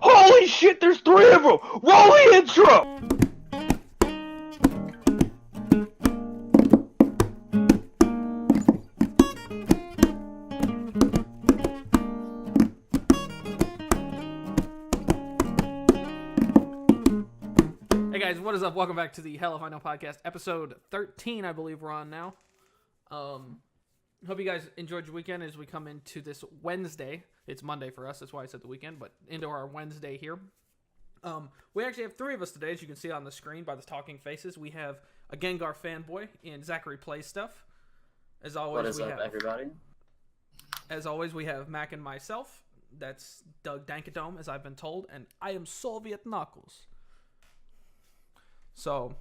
Holy shit, there's 3 of them! Roll the intro! Hey guys, what is up? Welcome back to the Hell If I Know podcast, episode 13, I believe we're on now. Hope you guys enjoyed your weekend as we come into this Wednesday. It's Monday for us, that's why I said the weekend, but into our Wednesday here. We actually have 3 of us today, as you can see on the screen by the talking faces. We have a Gengar fanboy and Zachary Plays Stuff. As always, what is up, everybody? As always, we have Mac and myself. That's Doug Dankadome, as I've been told, and I am Soviet Knuckles. So,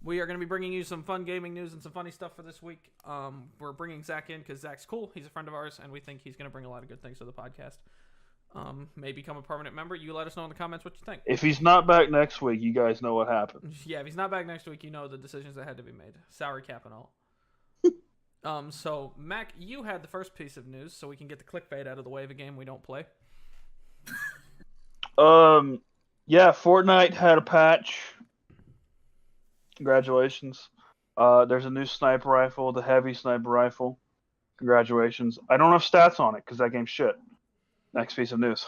we are going to be bringing you some fun gaming news and some funny stuff for this week. We're bringing Zach in because Zach's cool. He's a friend of ours, and we think he's going to bring a lot of good things to the podcast. May become a permanent member. You let us know in the comments what you think. If he's not back next week, you guys know what happened. Yeah, if he's not back next week, you know the decisions that had to be made. Salary cap and all. So, Mac, you had the first piece of news, so we can get the clickbait out of the way of a game we don't play. Yeah, Fortnite had a patch. Congratulations. There's a new sniper rifle, the heavy sniper rifle. Congratulations. I don't have stats on it because that game's shit. Next piece of news.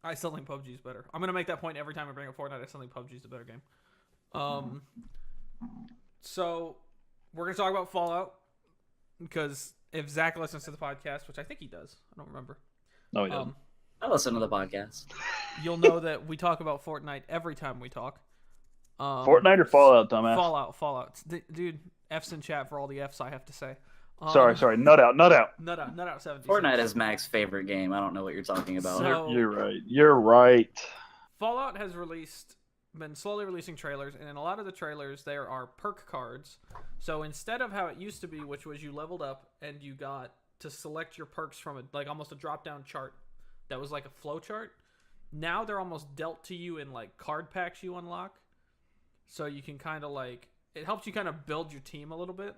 I still think PUBG is better. I'm going to make that point every time I bring up Fortnite. I still think PUBG is a better game. So, we're going to talk about Fallout. Because if Zach listens to the podcast, which I think he does. I don't remember. No, he doesn't. I listen to the podcast. You'll know that we talk about Fortnite every time we talk. Fortnite or Fallout, dumbass? Fallout. Dude, F's in chat for all the F's I have to say. Sorry. Nut out. Nut out 70. Fortnite is Mac's favorite game. I don't know what you're talking about. So, You're right. Fallout has been slowly releasing trailers, and in a lot of the trailers there are perk cards. So instead of how it used to be, which was you leveled up and you got to select your perks from almost a drop-down chart that was like a flow chart, now they're almost dealt to you in like card packs you unlock. So you can kind of it helps you kind of build your team a little bit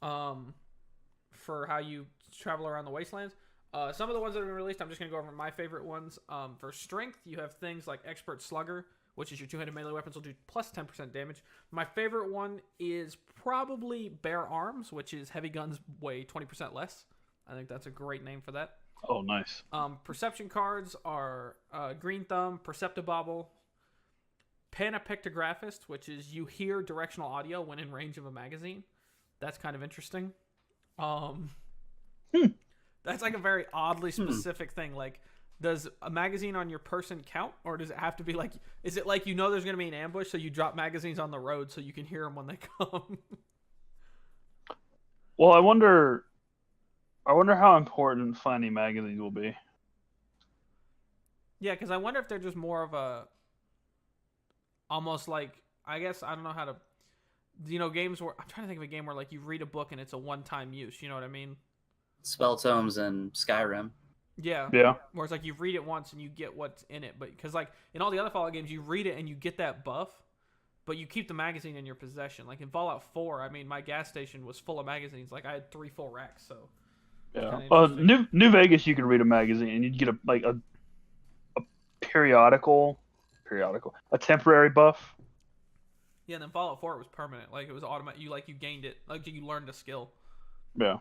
for how you travel around the wastelands. Some of the ones that have been released, I'm just going to go over my favorite ones. For strength, you have things like Expert Slugger, which is your two-handed melee weapons will do plus 10% damage. My favorite one is probably Bare Arms, which is heavy guns weigh 20% less. I think that's a great name for that. Oh, nice. Perception cards are Green Thumb, Perceptibobble, Panapictographist, which is you hear directional audio when in range of a magazine. That's kind of interesting. That's like a very oddly specific thing. Like, does a magazine on your person count, or does it have to be like? Is it like there's going to be an ambush, so you drop magazines on the road so you can hear them when they come? Well, I wonder how important finding magazines will be. Yeah, because I wonder if they're just more of a, almost like, I guess I don't know how to, games where I'm trying to think of a game where like you read a book and it's a one-time use. You know what I mean? Spell tomes and Skyrim. Yeah. Yeah. Whereas like you read it once and you get what's in it, but because like in all the other Fallout games, you read it and you get that buff, but you keep the magazine in your possession. Like in Fallout 4, I mean, my gas station was full of magazines. Like I had 3 full racks. So yeah. New Vegas, you could read a magazine and you'd get a a temporary buff. Yeah, and then Fallout 4 it was permanent. Like it was automatic. You gained it. Like you learned a skill. Yeah.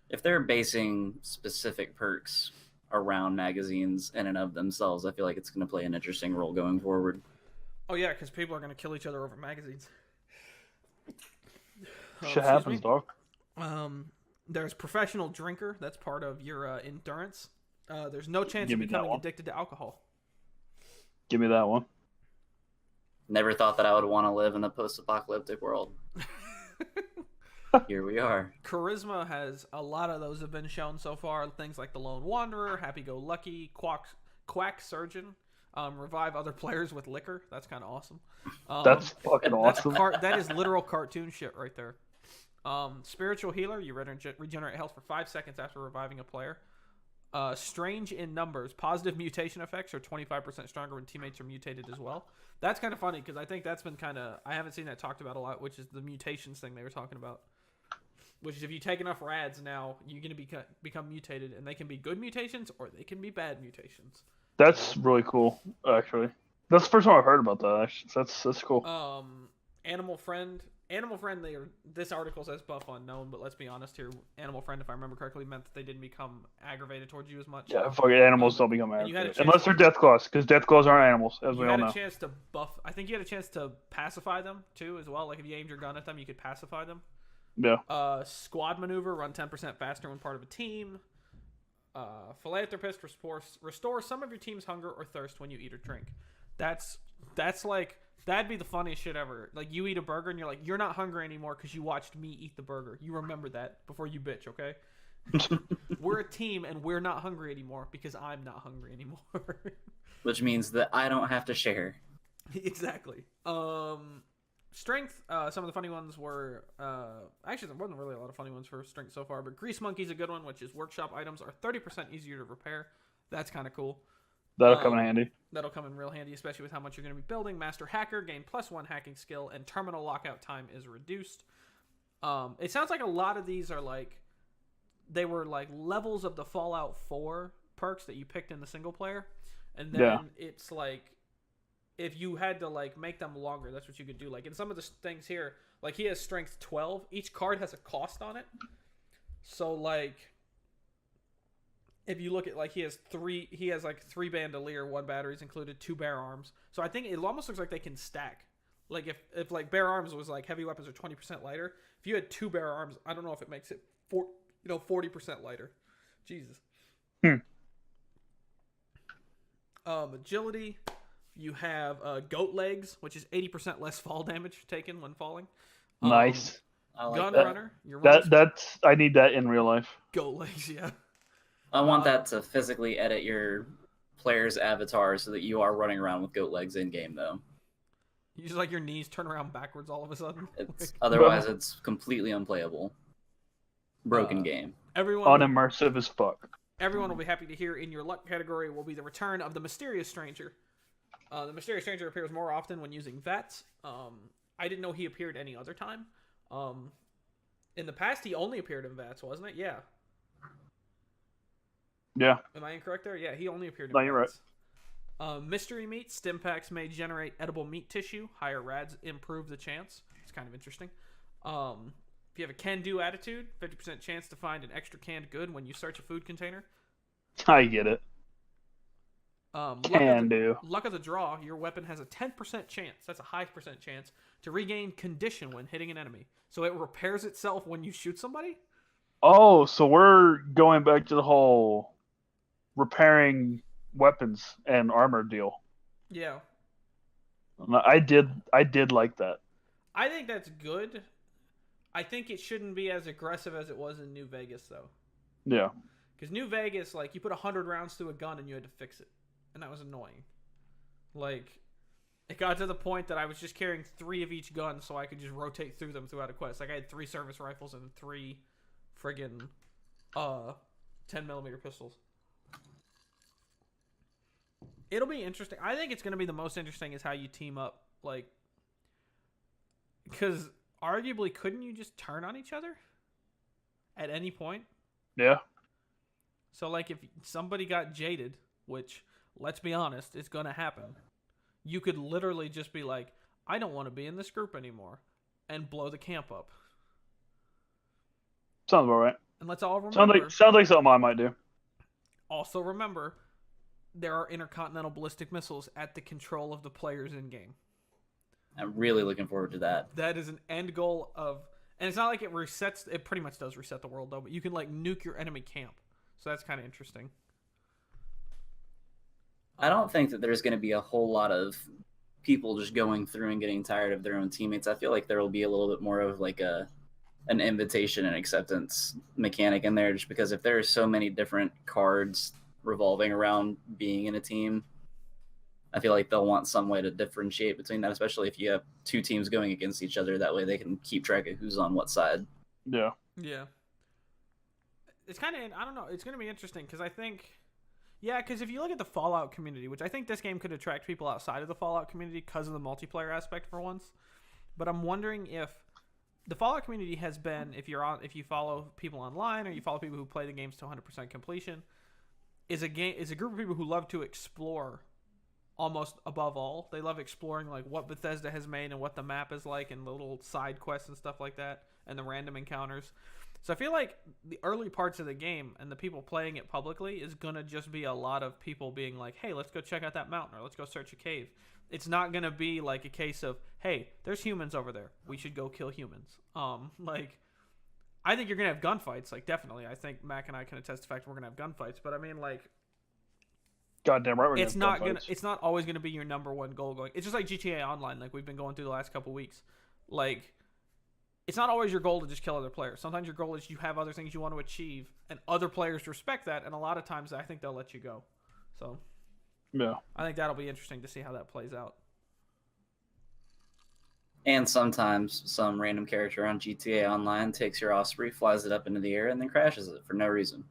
If they're basing specific perks around magazines in and of themselves, I feel like it's going to play an interesting role going forward. Oh yeah, because people are going to kill each other over magazines. Shit happens, dog. There's professional drinker. That's part of your endurance. There's no chance of becoming addicted to alcohol. Give me that one. Never thought that I would want to live in the post-apocalyptic world. Here we are. Charisma has a lot of those have been shown so far. Things like the Lone Wanderer, Happy-Go-Lucky, Quack Surgeon, revive other players with liquor. That's kind of awesome. That's fucking awesome. That is literal cartoon shit right there. Spiritual Healer, you regenerate health for 5 seconds after reviving a player. Strange in Numbers, positive mutation effects are 25% stronger when teammates are mutated as well. That's kind of funny because I think that's been I haven't seen that talked about a lot, which is the mutations thing they were talking about. which is if you take enough rads now, you're going to become mutated, and they can be good mutations or they can be bad mutations. That's really cool, actually. That's the first time I've heard about that. Actually. That's cool. Animal Friend. This article says buff unknown, but let's be honest here. Animal Friend, if I remember correctly, meant that they didn't become aggravated towards you as much. Yeah, fucking animals don't become and you had a aggravated. chance Unless they're Deathclaws, because Deathclaws aren't animals, as we all know. You had a chance to buff... I think you had a chance to pacify them, too, as well. Like, if you aimed your gun at them, you could pacify them. Yeah. Squad Maneuver, run 10% faster when part of a team. Philanthropist, restore some of your team's hunger or thirst when you eat or drink. That's like... That'd be the funniest shit ever. Like, you eat a burger and you're like, you're not hungry anymore because you watched me eat the burger. You remember that before you bitch, okay? We're a team and we're not hungry anymore because I'm not hungry anymore. Which means that I don't have to share. Exactly. Strength, some of the funny ones were... actually, there wasn't really a lot of funny ones for strength so far, but Grease Monkey's a good one, which is workshop items are 30% easier to repair. That's kind of cool. That'll come in handy. That'll come in real handy, especially with how much you're going to be building. Master Hacker, gain +1 hacking skill, and terminal lockout time is reduced. It sounds like a lot of these are like... They were like levels of the Fallout 4 perks that you picked in the single player. And then it's like... If you had to like make them longer, that's what you could do. Like in some of the things here, like he has strength 12. Each card has a cost on it. So like... If you look at, like, he has like 3 bandolier, 1 batteries included, 2 bear arms. So I think it almost looks like they can stack. Like, if like, bear arms was, like, heavy weapons are 20% lighter. If you had 2 bear arms, I don't know if it makes it, 40% lighter. Jesus. Agility. You have goat legs, which is 80% less fall damage taken when falling. Nice. I like Gun that. runner. I need that in real life. Goat legs, yeah. I want that to physically edit your player's avatar so that you are running around with goat legs in game, though. You just like your knees turn around backwards all of a sudden. Otherwise, it's completely unplayable. Broken game. Everyone Unimmersive as fuck. Everyone will be happy to hear in your luck category will be the return of the Mysterious Stranger. The Mysterious Stranger appears more often when using VETs. I didn't know he appeared any other time. In the past, he only appeared in VETs, wasn't it? Yeah. Yeah. Am I incorrect there? Yeah, he only appeared in No, VETs. you're right. Mystery meat. Stim packs may generate edible meat tissue. Higher rads improve the chance. It's kind of interesting. If you have a can-do attitude, 50% chance to find an extra canned good when you search a food container. I get it. Can do. Luck of the draw. Your weapon has a 10% chance. That's a high percent chance to regain condition when hitting an enemy. So it repairs itself when you shoot somebody? Oh, so we're going back to the whole repairing weapons and armor deal. Yeah. I did like that. I think that's good. I think it shouldn't be as aggressive as it was in New Vegas, though. Yeah. Because New Vegas, like, you put 100 rounds through a gun and you had to fix it. And that was annoying. Like, it got to the point that I was just carrying 3 of each gun so I could just rotate through them throughout a quest. Like, I had 3 service rifles and 3 friggin' 10mm pistols. It'll be interesting. I think it's going to be the most interesting is how you team up. Like, because arguably, couldn't you just turn on each other at any point? Yeah. So, like, if somebody got jaded, which, let's be honest, is going to happen, you could literally just be like, I don't want to be in this group anymore, and blow the camp up. Sounds about right. And let's all remember... Sounds like something I might do. Also remember, there are intercontinental ballistic missiles at the control of the players in-game. I'm really looking forward to that. That is an end goal of... And it's not like it resets... It pretty much does reset the world, though, but you can, like, nuke your enemy camp. So that's kind of interesting. I don't think that there's going to be a whole lot of people just going through and getting tired of their own teammates. I feel like there will be a little bit more of, like, an invitation and acceptance mechanic in there, just because if there are so many different cards revolving around being in a team, I feel like they'll want some way to differentiate between that, especially if you have 2 teams going against each other. That way they can keep track of who's on what side. Yeah. Yeah. It's kind of, I don't know, it's going to be interesting because I think, yeah, because if you look at the Fallout community, which I think this game could attract people outside of the Fallout community because of the multiplayer aspect for once, but I'm wondering if the Fallout community has been, if you follow people online or you follow people who play the games to 100% completion, is a group of people who love to explore. Almost above all, they love exploring like what Bethesda has made and what the map is like, and the little side quests and stuff like that, and the random encounters. So I feel like the early parts of the game and the people playing it publicly is gonna just be a lot of people being like, "Hey, let's go check out that mountain, or let's go search a cave." It's not gonna be like a case of, "Hey, there's humans over there. We should go kill humans." Like, I think you're gonna have gunfights. Like, definitely, I think Mac and I can attest to the fact we're gonna have gunfights. But I mean, like, Goddamn right. it's not always gonna be your number one goal going. It's just like GTA Online, like we've been going through the last couple weeks. Like, it's not always your goal to just kill other players. Sometimes your goal is you have other things you want to achieve, and other players respect that. And a lot of times, I think they'll let you go. So, yeah, I think that'll be interesting to see how that plays out. And sometimes some random character on GTA Online takes your Osprey, flies it up into the air, and then crashes it for no reason.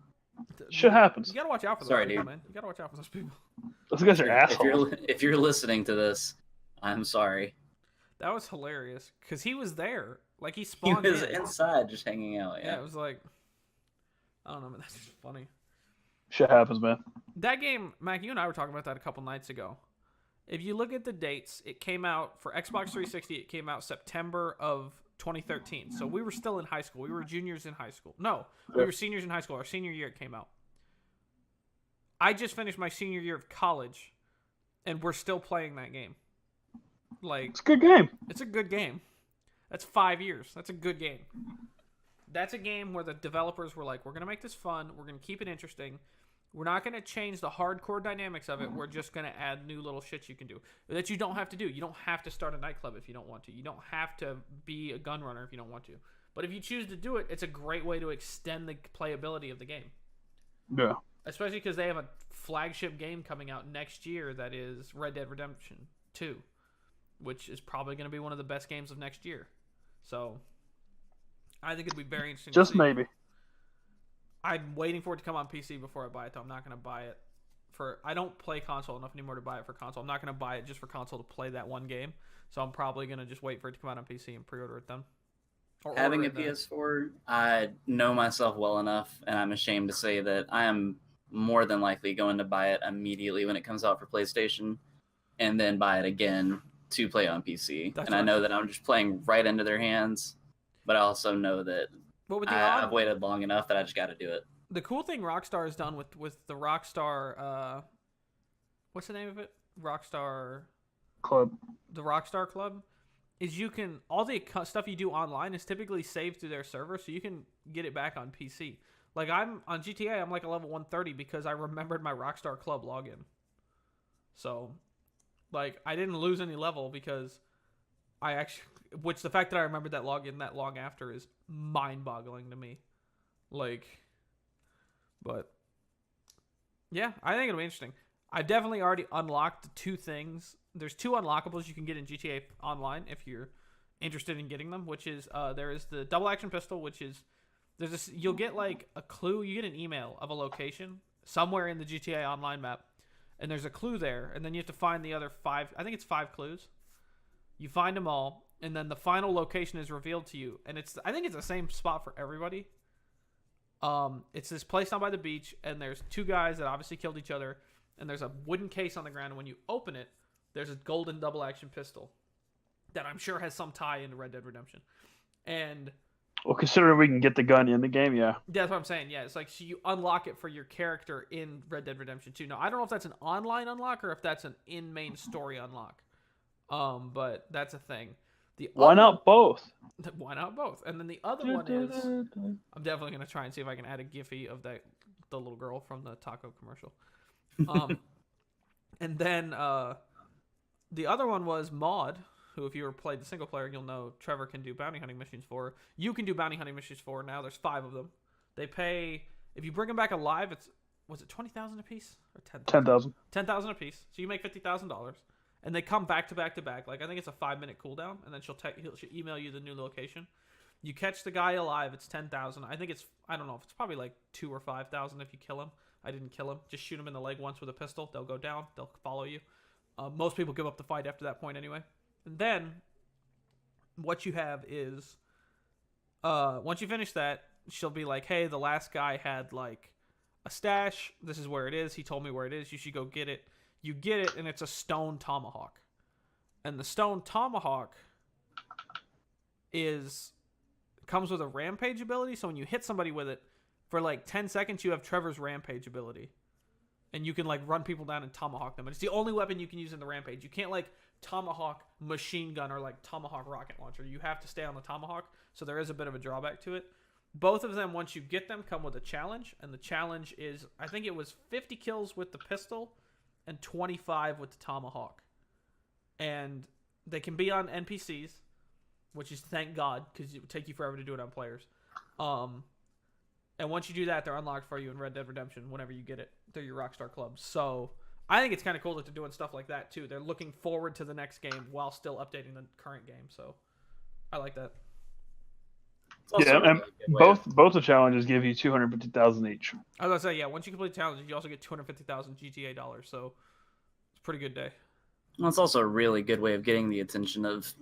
shit happens. You gotta watch out for those Sorry, people, dude. man. You gotta watch out for those people. Those guys are assholes. If you're listening to this, I'm sorry. That was hilarious because he was there. Like, he He spawned was in. inside just hanging out. Yeah, Yeah. it was like, I don't know, man. That's just funny. Shit happens, man. That game, Mac, you and I were talking about that a couple nights ago. If you look at the dates, it came out for Xbox 360. It came out September of 2013. So we were still in high school. We were juniors in high school. No, we were seniors in high school. Our senior year it came out. I just finished my senior year of college, and we're still playing that game. Like, It's a good game. it's a good game. That's 5 years. That's a good game. That's a game where the developers were like, we're going to make this fun. We're going to keep it interesting. We're not going to change the hardcore dynamics of it. We're just going to add new little shit you can do that you don't have to do. You don't have to start a nightclub if you don't want to. You don't have to be a gun runner if you don't want to. But if you choose to do it, it's a great way to extend the playability of the game. Yeah. Especially because they have a flagship game coming out next year that is Red Dead Redemption 2, which is probably going to be one of the best games of next year. So I think it'd be very interesting. Just maybe. I'm waiting for it to come on PC before I buy it, though. I'm not going to buy it I don't play console enough anymore to buy it for console. I'm not going to buy it just for console to play that one game. So I'm probably going to just wait for it to come out on PC and pre-order it then. Having a PS4, I know myself well enough, and I'm ashamed to say that I am more than likely going to buy it immediately when it comes out for PlayStation, and then buy it again to play on PC. I know that I'm just playing right into their hands, but I also know that I've waited long enough that I just got to do it. The cool thing Rockstar has done with the Rockstar, what's the name of it? Rockstar Club. The Rockstar Club, is you can, all the stuff you do online is typically saved to their server, so you can get it back on PC. Like, I'm on GTA, I'm like a level 130 because I remembered my Rockstar Club login. So, like, I didn't lose any level because which the fact that I remembered that login that long after is mind-boggling to me. Like, but yeah, I think it'll be interesting. I've definitely already unlocked 2 things. There's 2 unlockables you can get in GTA Online if you're interested in getting them, which is there is the double action pistol, which is you'll get like a clue. You get an email of a location somewhere in the GTA Online map, and there's a clue there, and then you have to find the other 5. I think it's 5 clues. You find them all, and then the final location is revealed to you, and I think it's the same spot for everybody. It's this place down by the beach, and there's 2 guys that obviously killed each other, and there's a wooden case on the ground, and when you open it, there's a golden double-action pistol that I'm sure has some tie into Red Dead Redemption. And well, considering we can get the gun in the game, yeah. That's what I'm saying. Yeah, it's like, so you unlock it for your character in Red Dead Redemption 2. Now, I don't know if that's an online unlock or if that's an in-main story unlock. But that's a thing. Why not both? Why not both? And then the other one is, I'm definitely going to try and see if I can add a Giphy of the little girl from the taco commercial. And then the other one was Maud, who, if you ever played the single player, you'll know Trevor can do bounty hunting missions for. You can do bounty hunting missions for now. There's 5 of them. They pay, if you bring them back alive, was it $20,000 a piece or 10,000? 10,000 a piece. So you make $50,000, and they come back to back to back. Like, I think it's a 5-minute cooldown, and then she'll email you the new location. You catch the guy alive, it's 10,000. I think I don't know if it's probably like 2 or 5,000 if you kill him. I didn't kill him. Just shoot him in the leg once with a pistol. They'll go down. They'll follow you. Most people give up the fight after that point anyway. And then what you have is Once you finish that, she'll be like, hey, the last guy had like a stash. This is where it is. He told me where it is. You should go get it. You get it, and it's a stone tomahawk. And the stone tomahawk comes with a rampage ability. So when you hit somebody with it, for like 10 seconds, you have Trevor's rampage ability. And you can like run people down and tomahawk them. And it's the only weapon you can use in the rampage. You can't like tomahawk machine gun or like tomahawk rocket launcher. You have to stay on the tomahawk. So there is a bit of a drawback to it. Both of them, once you get them, come with a challenge. And the challenge is, I think it was 50 kills with the pistol and 25 with the tomahawk. And they can be on NPCs, which is thank God, because it would take you forever to do it on players. And once you do that, they're unlocked for you in Red Dead Redemption whenever you get it through your Rockstar clubs. So I think it's kind of cool that they're doing stuff like that too. They're looking forward to the next game while still updating the current game. So I like that. Yeah, and both the challenges give you 250,000 each. I was gonna say, yeah. Once you complete the challenge, you also get 250,000 GTA dollars. So it's a pretty good day. Well, it's also a really good way of getting the attention of,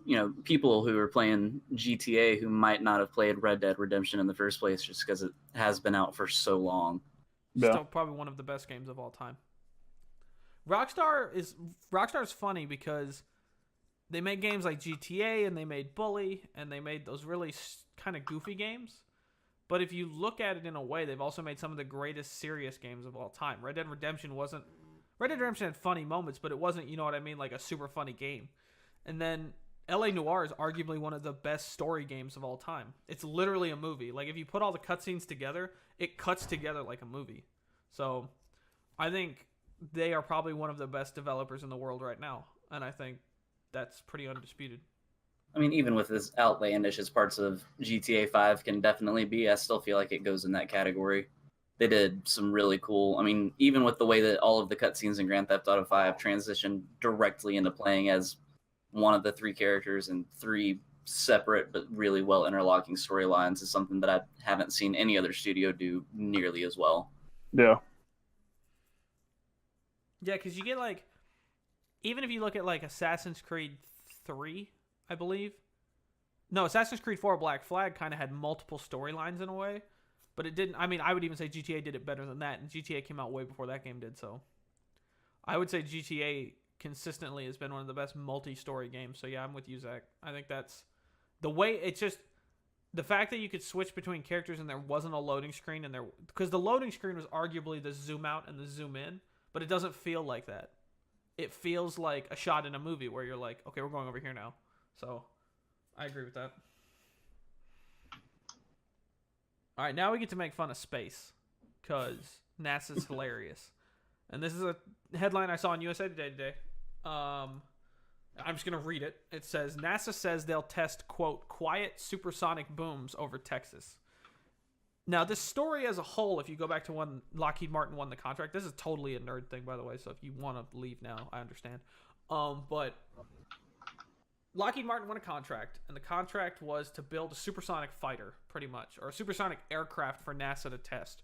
people who are playing GTA who might not have played Red Dead Redemption in the first place just because it has been out for so long. Yeah. Still probably one of the best games of all time. Rockstar's funny because they make games like GTA and they made Bully and they made those really kind of goofy games. But if you look at it in a way, they've also made some of the greatest serious games of all time. Red Dead Redemption had funny moments, but it wasn't, you know what I mean, like a super funny game. And then LA Noire is arguably one of the best story games of all time. It's literally a movie. Like, if you put all the cutscenes together, it cuts together like a movie. So I think they are probably one of the best developers in the world right now. And I think that's pretty undisputed. I mean, even with as outlandish as parts of GTA 5 can definitely be, I still feel like it goes in that category. They did some really cool, even with the way that all of the cutscenes in Grand Theft Auto 5 transitioned directly into playing as one of the three characters in three separate but really well interlocking storylines is something that I haven't seen any other studio do nearly as well. Yeah. Yeah, because you get like, even if you look at like Assassin's Creed 3, I believe. No, Assassin's Creed 4 Black Flag kind of had multiple storylines in a way. But it didn't. I would even say GTA did it better than that. And GTA came out way before that game did. So I would say GTA consistently has been one of the best multi-story games. So yeah, I'm with you, Zach. I think that's the way. It's just the fact that you could switch between characters and there wasn't a loading screen and because the loading screen was arguably the zoom out and the zoom in, but it doesn't feel like that. It feels like a shot in a movie where you're like, okay, we're going over here now. So I agree with that. All right, now we get to make fun of space because NASA's hilarious. And this is a headline I saw on USA Today. I'm just going to read it. It says, NASA says they'll test, quote, quiet supersonic booms over Texas. Now, this story as a whole, if you go back to when Lockheed Martin won the contract, this is totally a nerd thing, by the way, so if you want to leave now, I understand. But Lockheed Martin won a contract, and the contract was to build a supersonic fighter, pretty much, or a supersonic aircraft for NASA to test.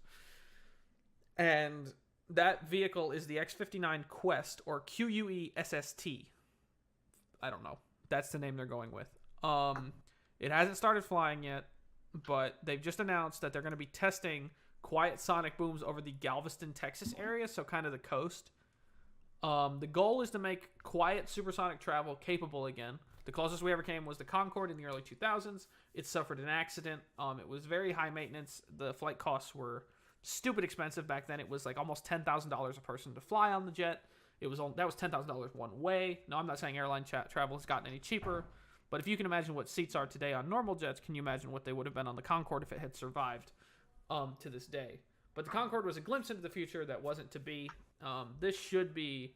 And that vehicle is the X-59 Quest, or QUESST. I don't know. That's the name they're going with. It hasn't started flying yet, but they've just announced that they're going to be testing quiet sonic booms over the Galveston, Texas area, so kind of the coast. The goal is to make quiet supersonic travel capable again. The closest we ever came was the Concorde in the early 2000s. It suffered an accident. It was very high maintenance. The flight costs were stupid expensive back then. It was like almost $10,000 a person to fly on the jet. That was $10,000 one way. No, I'm not saying airline travel has gotten any cheaper, but if you can imagine what seats are today on normal jets, can you imagine what they would have been on the Concorde if it had survived to this day? But the Concorde was a glimpse into the future that wasn't to be. This should be,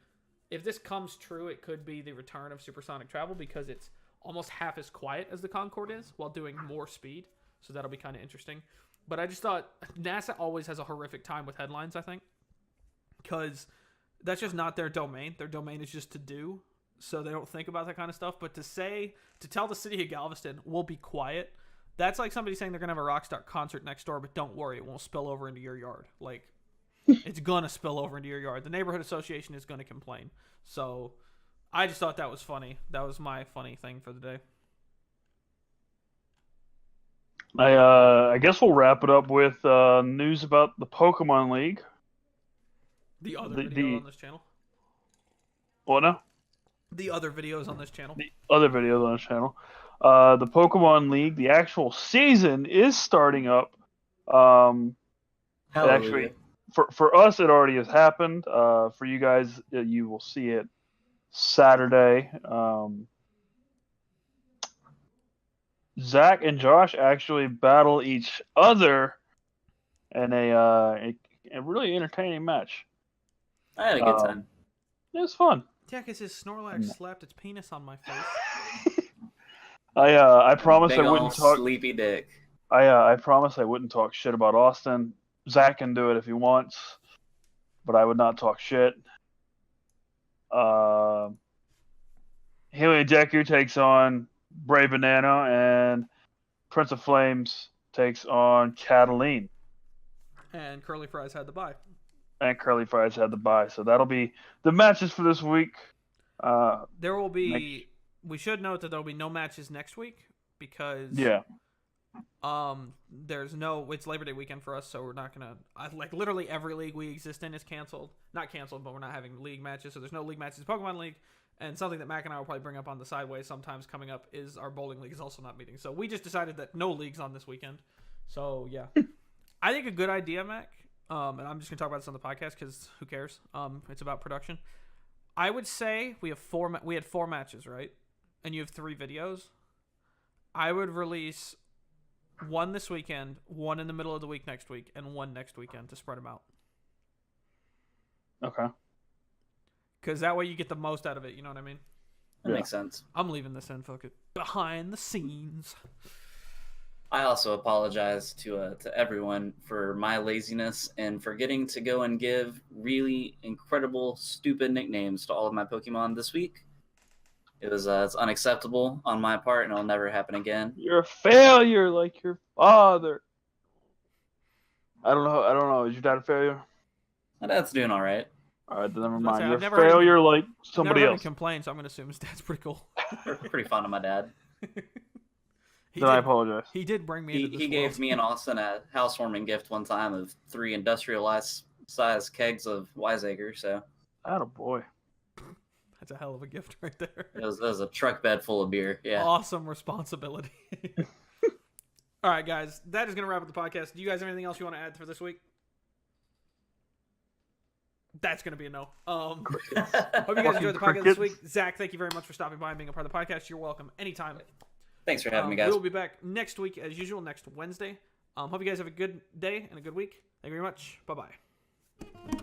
if this comes true, it could be the return of supersonic travel because it's almost half as quiet as the Concorde is while doing more speed. So that'll be kind of interesting. But I just thought NASA always has a horrific time with headlines, I think, because that's just not their domain. Their domain is just to do, so they don't think about that kind of stuff. But to tell the city of Galveston, we'll be quiet, that's like somebody saying they're going to have a Rockstar concert next door, but don't worry, it won't spill over into your yard. Like, it's going to spill over into your yard. The neighborhood association is going to complain. So I just thought that was funny. That was my funny thing for the day. I guess we'll wrap it up with news about the Pokemon League. The other The video on this channel. what now? The other videos on this channel. The other videos on the channel. The Pokemon League, the actual season is starting up. It Hallelujah. actually, for us, it already has happened. For you guys, you will see it Saturday. Zach and Josh actually battle each other in a really entertaining match. I had a good time. It was fun. Yeah, because his Snorlax slapped its penis on my face. I promised Big I ol' wouldn't talk. sleepy dick. I promised I wouldn't talk shit about Austin. Zach can do it if he wants, but I would not talk shit. Helium Deku takes on Brave Banana, and Prince of Flames takes on Cataline. And Curly Fries had the bye. And Curly Fries had the bye. So that'll be the matches for this week. There will be. We should note that there will be no matches next week because Yeah. there's no. It's Labor Day weekend for us, so we're not gonna. Like literally every league we exist in is canceled. Not canceled, but we're not having league matches. So there's no league matches in Pokemon League. And something that Mac and I will probably bring up on the sideways sometimes coming up is our bowling league is also not meeting. So we just decided that no leagues on this weekend. So yeah, I think a good idea, Mac. And I'm just gonna talk about this on the podcast because who cares? It's about production. I would say we have we had 4 matches, right? And you have 3 videos. I would release 1 this weekend, 1 in the middle of the week next week, and 1 next weekend to spread them out. Okay. Because that way you get the most out of it. You know what I mean? That makes sense. I'm leaving this in. Fuck it. Behind the scenes. I also apologize to everyone for my laziness and forgetting to go and give really incredible, stupid nicknames to all of my Pokemon this week. It's unacceptable on my part, and it'll never happen again. You're a failure, like your father. I don't know. Is your dad a failure? My dad's doing all right. All right, then never I was about to mind. say, You're I've a never heard failure, him- like somebody Never heard else. him complain, so I'm gonna assume his dad's pretty cool. We're pretty fond of my dad. Then I apologize. He did bring me into this He world. gave me and Austin a housewarming gift one time of 3 industrialized size kegs of Wiseacre. So Attaboy. That's a hell of a gift right there. it was a truck bed full of beer. Yeah. Awesome responsibility. All right, guys. That is going to wrap up the podcast. Do you guys have anything else you want to add for this week? That's going to be a no. Hope you guys enjoyed the podcast this week. Zach, thank you very much for stopping by and being a part of the podcast. You're welcome anytime. Thanks for having me, guys. We'll be back next week as usual, next Wednesday. Hope you guys have a good day and a good week. Thank you very much. Bye-bye.